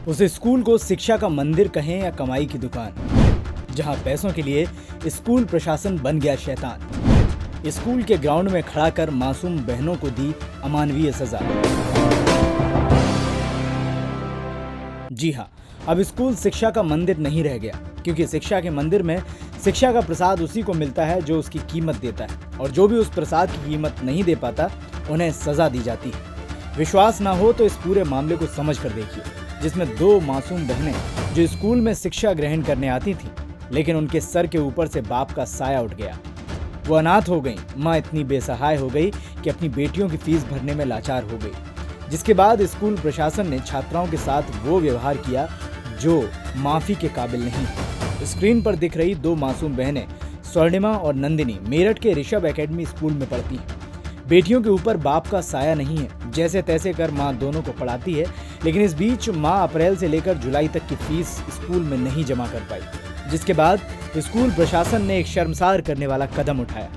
उस स्कूल को शिक्षा का मंदिर कहें या कमाई की दुकान, जहां पैसों के लिए स्कूल प्रशासन बन गया शैतान। स्कूल के ग्राउंड में खड़ा कर मासूम बहनों को दी अमानवीय सजा। जी हां, अब स्कूल शिक्षा का मंदिर नहीं रह गया, क्योंकि शिक्षा के मंदिर में शिक्षा का प्रसाद उसी को मिलता है जो उसकी कीमत देता है, और जो भी उस प्रसाद की कीमत नहीं दे पाता उन्हें सजा दी जाती है। विश्वास ना हो तो इस पूरे मामले को समझ कर देखिए, जिसमें 2 मासूम बहनें जो स्कूल में शिक्षा ग्रहण करने आती थीं, लेकिन उनके सर के ऊपर से बाप का साया उठ गया। वो अनाथ हो गईं। माँ इतनी बेसहाय हो गई कि अपनी बेटियों की फीस भरने में लाचार हो गई, जिसके बाद स्कूल प्रशासन ने छात्राओं के साथ वो व्यवहार किया जो माफी के काबिल नहीं। स्क्रीन पर दिख रही 2 मासूम बहनें स्वर्णिमा और नंदिनी मेरठ के ऋषभ एकेडमी स्कूल में पढ़ती हैं। बेटियों के ऊपर बाप का साया नहीं है, जैसे तैसे कर माँ दोनों को पढ़ाती है, लेकिन इस बीच माँ अप्रैल से लेकर जुलाई तक की फीस स्कूल में नहीं जमा कर पाई, जिसके बाद स्कूल प्रशासन ने एक शर्मसार करने वाला कदम उठाया।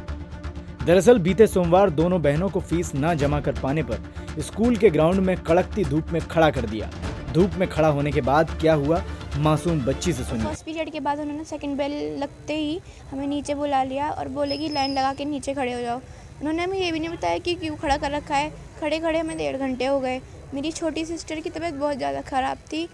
दरअसल बीते सोमवार दोनों बहनों को फीस न जमा कर पाने पर स्कूल के ग्राउंड में कड़कती धूप में खड़ा कर दिया। धूप में खड़ा होने के बाद क्या हुआ, मासूम बच्ची से सुनिए। फर्स्ट पीरियड के बाद उन्होंने सेकंड बेल लगते ही हमें नीचे बुला लिया और बोले कि लाइन लगा के नीचे खड़े हो जाओ। उन्होंने हमें ये भी नहीं बताया कि क्यों खड़ा कर रखा है। खड़े खड़े हमें 1.5 घंटे हो गए। मेरी छोटी सिस्टर की तबीयत बहुत ज़्यादा ख़राब थी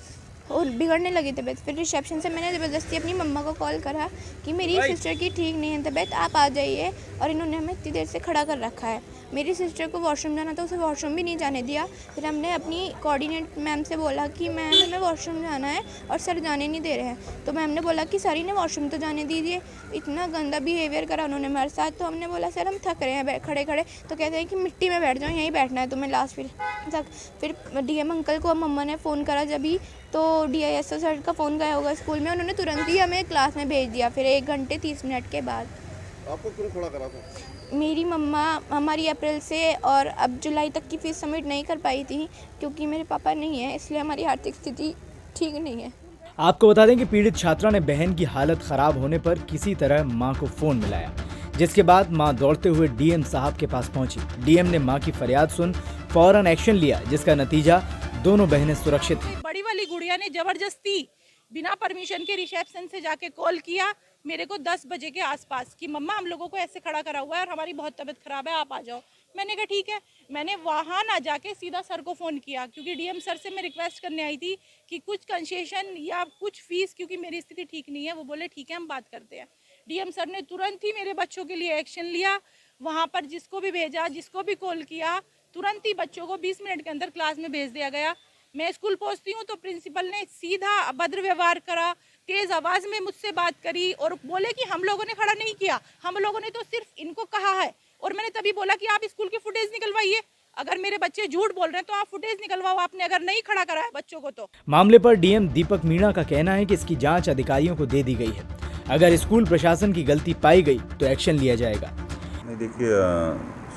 और बिगड़ने लगी तबीयत। फिर रिसेप्शन से मैंने ज़बरदस्ती अपनी मम्मा को कॉल करा कि मेरी सिस्टर की ठीक नहीं है तबीयत, आप आ जाइए, और इन्होंने हमें इतनी देर से खड़ा कर रखा है। मेरी सिस्टर को वॉशरूम जाना था, उसे वॉशरूम भी नहीं जाने दिया। फिर हमने अपनी कोऑर्डिनेट मैम से बोला कि मैम हमें वॉशरूम जाना है और सर जाने नहीं दे रहे हैं। तो मैम ने बोला कि सर ही ने वॉशरूम तो जाने दीजिए। इतना गंदा बिहेवियर करा उन्होंने हमारे साथ। तो हमने बोला सर हम थक रहे हैं खड़े खड़े। तो कहते हैं कि मिट्टी में बैठ जाओ, यहीं बैठना है तुम्हें लास्ट तक। फिर डीएम अंकल को मम्मा ने फ़ोन करा जब ही, तो डीआईएसओ सर का फ़ोन गया होगा स्कूल में, उन्होंने तुरंत ही हमें क्लास में भेज दिया। फिर 1 घंटे 30 मिनट के बाद। आपको क्यों खड़ा करा था? मेरी मम्मा हमारी अप्रैल से और अब जुलाई तक की फ़ीस सबमिट नहीं कर पाई थी, क्योंकि मेरे पापा नहीं है, इसलिए हमारी आर्थिक स्थिति ठीक नहीं है। आपको बता दें कि पीड़ित छात्रा ने बहन की हालत खराब होने पर किसी तरह मां को फोन मिलाया, जिसके बाद मां दौड़ते हुए डीएम साहब के पास पहुंची। डीएम ने मां की फरियाद सुन फौरन एक्शन लिया, जिसका नतीजा दोनों बहनें सुरक्षित थीं। बड़ी वाली गुड़िया ने जबरदस्ती बिना परमिशन के रिसेप्शन से जाके कॉल किया मेरे को 10 बजे के आसपास कि मम्मा हम लोगों को ऐसे खड़ा करा हुआ है और हमारी बहुत तबीयत खराब है, आप आ जाओ। मैंने कहा ठीक है। मैंने वहाँ ना जाके सीधा सर को फ़ोन किया, क्योंकि डीएम सर से मैं रिक्वेस्ट करने आई थी कि कुछ कंसेशन या कुछ फीस, क्योंकि मेरी स्थिति ठीक नहीं है। वो बोले ठीक है हम बात करते हैं। डीएम सर ने तुरंत ही मेरे बच्चों के लिए एक्शन लिया। वहाँ पर जिसको भी भेजा, जिसको भी कॉल किया, तुरंत ही बच्चों को 20 मिनट के अंदर क्लास में भेज दिया गया। मैं स्कूल पहुँचती हूँ तो प्रिंसिपल ने सीधा अभद्र व्यवहार करा, तेज आवाज़ में मुझसे बात करी और बोले कि हम लोगों ने खड़ा नहीं किया, हम लोगों ने तो सिर्फ इनको कहा है। और मैंने तभी बोला कि आप स्कूल की फुटेज निकलवाइए, अगर मेरे बच्चे झूठ बोल रहे हैं तो आप फुटेज निकलवाओ, आपने अगर नहीं खड़ा करा है बच्चों को तो। मामले पर डीएम दीपक मीणा का कहना है कि इसकी जांच अधिकारियों को दे दी गई है। अगर स्कूल प्रशासन की गलती पाई गई तो एक्शन लिया जाएगा। नहीं, देखिए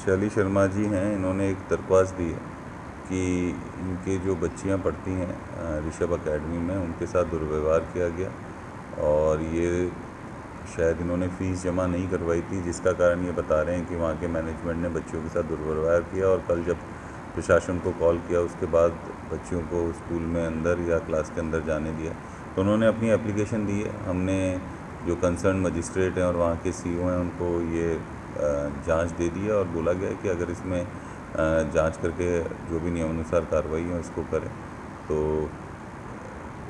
शैली शर्मा जी हैं, इन्होंने एक दरख्वास्त दी है कि इनके जो बच्चियां पढ़ती हैं ऋषभ एकेडमी में, उनके साथ दुर्व्यवहार किया गया और ये शायद इन्होंने फ़ीस जमा नहीं करवाई थी, जिसका कारण ये बता रहे हैं कि वहाँ के मैनेजमेंट ने बच्चों के साथ दुर्व्यवहार किया। और कल जब प्रशासन को कॉल किया उसके बाद बच्चियों को स्कूल में अंदर या क्लास के अंदर जाने दिया, तो उन्होंने अपनी एप्लीकेशन दी है। हमने जो कंसर्न मजिस्ट्रेट हैं और वहाँ के सीईओ हैं उनको ये जांच दे दी है और बोला गया है कि अगर इसमें जांच करके जो भी नियमानुसार कार्रवाई है उसको करें। तो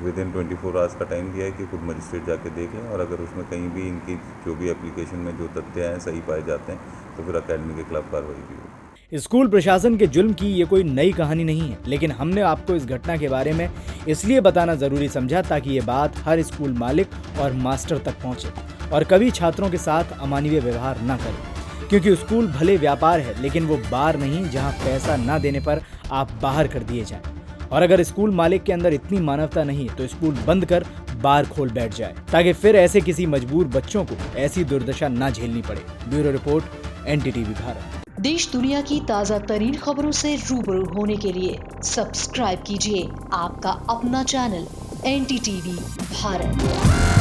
विदिन 24 आवर्स का टाइम दिया है कि खुद मजिस्ट्रेट जाके देखें, और अगर उसमें कहीं भी इनकी जो भी एप्लीकेशन में जो तथ्य हैं सही पाए जाते हैं तो फिर अकेडमी के खिलाफ कार्रवाई भी होगी। स्कूल प्रशासन के जुल्म की ये कोई नई कहानी नहीं है, लेकिन हमने आपको इस घटना के बारे में इसलिए बताना जरूरी समझा ताकि ये बात हर स्कूल मालिक और मास्टर तक पहुंचे और कभी छात्रों के साथ अमानवीय व्यवहार न करें। क्योंकि स्कूल भले व्यापार है, लेकिन वो बार नहीं जहां पैसा न देने पर आप बाहर कर दिए जाएं। और अगर स्कूल मालिक के अंदर इतनी मानवता नहीं तो स्कूल बंद कर बार खोल बैठ जाए, ताकि फिर ऐसे किसी मजबूर बच्चों को ऐसी दुर्दशा न झेलनी पड़े। Bureau report, NTTV Bharat. देश दुनिया की ताज़ा तरीन खबरों से रूबरू होने के लिए सब्सक्राइब कीजिए आपका अपना चैनल NTTV भारत।